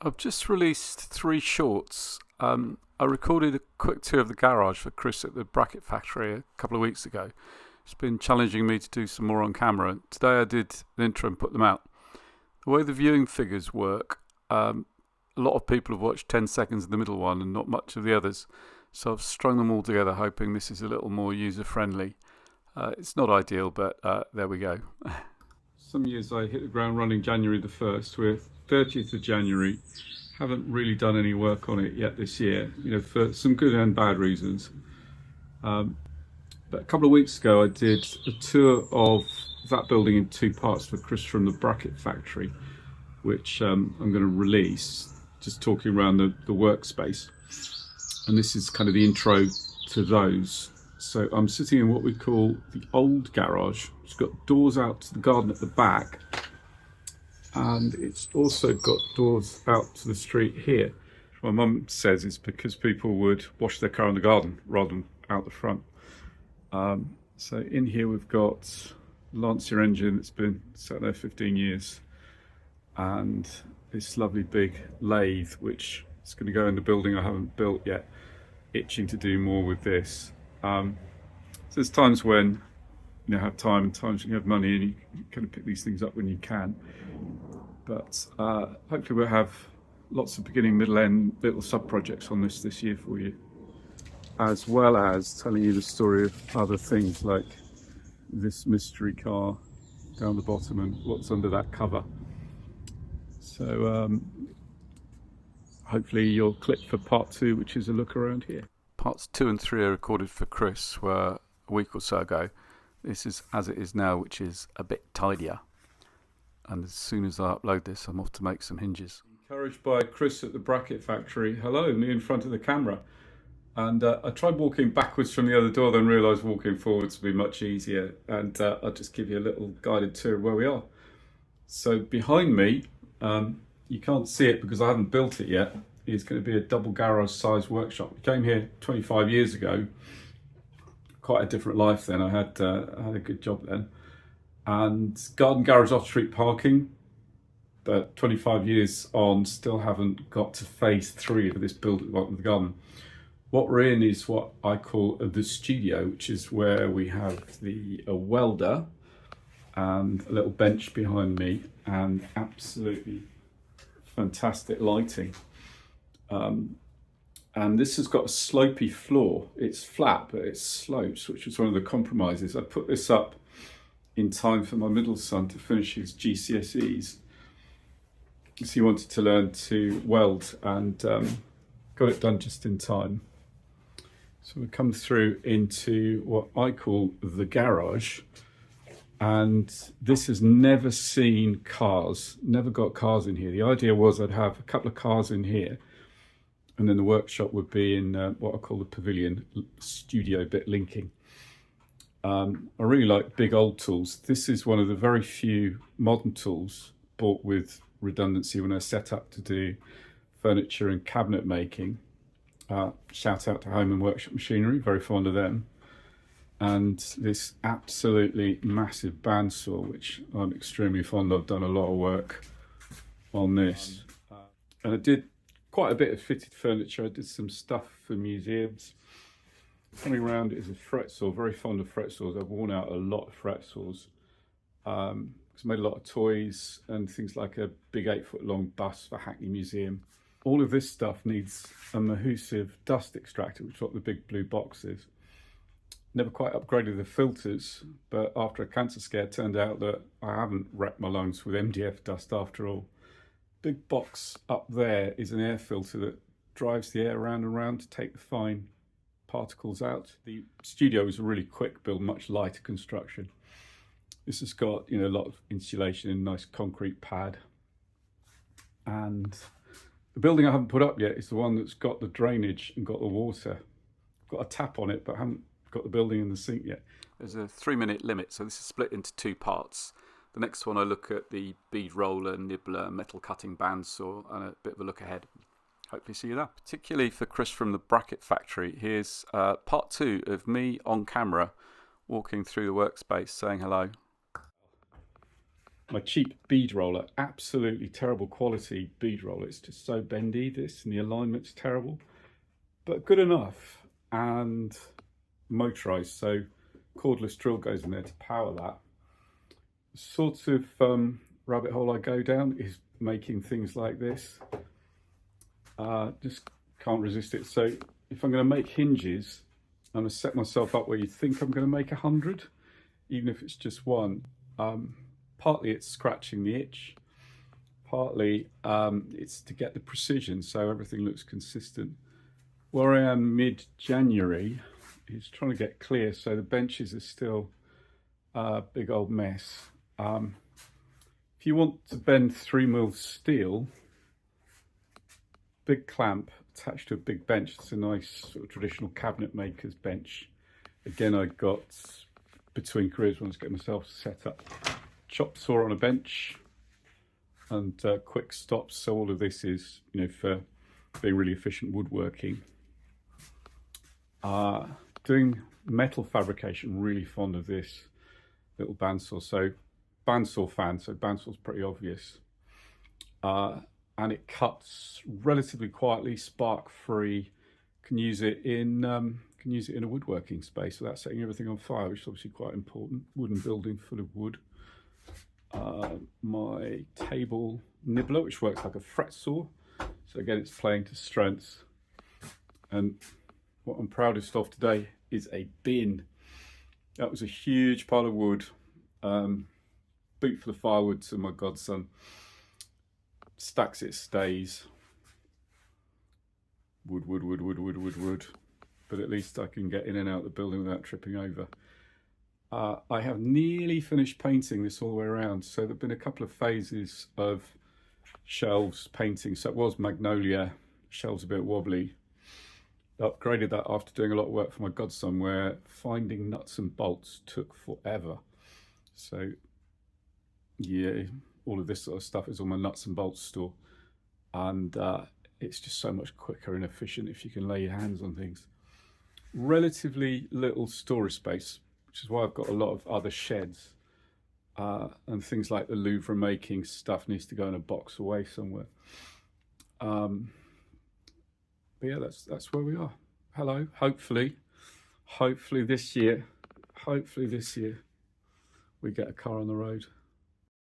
I've just released 3 shorts. I recorded a quick tour of the garage for Chris at the bracket factory a couple of weeks ago. It's been challenging me to do some more on camera. Today I did an intro and put them out. The way the viewing figures work, a lot of people have watched 10 seconds of the middle one and not much of the others. So I've strung them all together, hoping this is a little more user-friendly. It's not ideal, but there we go. Some years I hit the ground running January the 1st. We're 30th of January. Haven't really done any work on it yet this year, for some good and bad reasons. But a couple of weeks ago I did a tour of that building in 2 parts for Chris from the bracket factory, which I'm going to release, just talking around the workspace. And this is kind of the intro to those. So I'm sitting in what we call the old garage. It's got doors out to the garden at the back, and it's also got doors out to the street here. My mum says it's because people would wash their car in the garden rather than out the front. So in here we've got Lancia engine that's been sat there 15 years, and this lovely big lathe which is going to go in the building I haven't built yet. Itching to do more with this. So there's times when you have time and times when you have money and you kind of pick these things up when you can. But hopefully we'll have lots of beginning, middle, end little sub-projects on this year for you, as well as telling you the story of other things like this mystery car down the bottom and what's under that cover. So hopefully you'll click for part 2, which is a look around here. Parts 2 and 3 I recorded for Chris were a week or so ago. This is as it is now, which is a bit tidier. And as soon as I upload this, I'm off to make some hinges. Encouraged by Chris at the bracket factory. Hello, me in front of the camera. And I tried walking backwards from the other door, then realised walking forwards would be much easier. And I'll just give you a little guided tour of where we are. So behind me, you can't see it because I haven't built it yet. It's going to be a double garage sized workshop. We came here 25 years ago. Quite a different life then. I had a good job then. And garden garage off street parking. But 25 years on, still haven't got to phase 3 of this build at the bottom of the garden. What we're in is what I call the studio, which is where we have a welder and a little bench behind me and absolutely fantastic lighting. And this has got a slopey floor. It's flat, but it slopes, which was one of the compromises. I put this up in time for my middle son to finish his GCSEs. So he wanted to learn to weld and got it done just in time. So we come through into what I call the garage. And this has never seen cars, never got cars in here. The idea was I'd have a couple of cars in here, and then the workshop would be in what I call the pavilion studio bit linking. I really like big old tools. This is one of the very few modern tools bought with redundancy when I set up to do furniture and cabinet making. Shout out to Home and Workshop Machinery, very fond of them. And this absolutely massive bandsaw, which I'm extremely fond of. Done a lot of work on this. And I did quite a bit of fitted furniture. I did some stuff for museums. Coming around is a fret saw, very fond of fret saws. I've worn out a lot of fret saws. I've made a lot of toys and things like a big 8-foot long bus for Hackney Museum. All of this stuff needs a Mahusive dust extractor, which is what the big blue box is. Never quite upgraded the filters, but after a cancer scare, it turned out that I haven't wrecked my lungs with MDF dust after all. Big box up there is an air filter that drives the air around and around to take the fine particles out. The studio is a really quick build, much lighter construction. This has got a lot of insulation and nice concrete pad. And the building I haven't put up yet is the one that's got the drainage and got the water. Got a tap on it, but haven't got the building and the sink yet. There's a 3-minute limit, so this is split into 2 parts. The next one I look at the bead roller, nibbler, metal cutting bandsaw, and a bit of a look ahead. Hopefully see you there. Particularly for Chris from the bracket factory, here's part 2 of me on camera walking through the workspace saying hello. my cheap bead roller, absolutely terrible quality bead roller. It's just so bendy, this, and the alignment's terrible, but good enough and motorized. So cordless drill goes in there to power that. The sort of rabbit hole I go down is making things like this. Just can't resist it. So if I'm going to make hinges, I'm going to set myself up where you think I'm going to make 100, even if it's just one. Partly it's scratching the itch, partly it's to get the precision so everything looks consistent. Where I am mid-January is trying to get clear, so the benches are still a big old mess. If you want to bend 3mm steel, big clamp attached to a big bench. It's a nice sort of traditional cabinet maker's bench. Again, I got between careers once to get myself set up. Chop saw on a bench and quick stops. So all of this is, you know, for being really efficient woodworking. Doing metal fabrication, really fond of this little bandsaw. So bandsaw fan, so bandsaw's pretty obvious. And it cuts relatively quietly, spark free. Can use it in a woodworking space without setting everything on fire, which is obviously quite important. Wooden building full of wood. My table nibbler, which works like a fret saw. So again, it's playing to strengths. And what I'm proudest of today is a bin. That was a huge pile of wood, boot full of firewood to my godson. Stacks it stays. Wood. But at least I can get in and out of the building without tripping over. I have nearly finished painting this all the way around. So there've been a couple of phases of shelves painting. So it was magnolia, shelves a bit wobbly. Upgraded that after doing a lot of work for my godson, where finding nuts and bolts took forever. So yeah, all of this sort of stuff is on my nuts and bolts store, and it's just so much quicker and efficient if you can lay your hands on things. Relatively little storage space, which is why I've got a lot of other sheds, and things like the Louvre making stuff needs to go in a box away somewhere. But yeah, that's where we are. Hello. Hopefully this year we get a car on the road.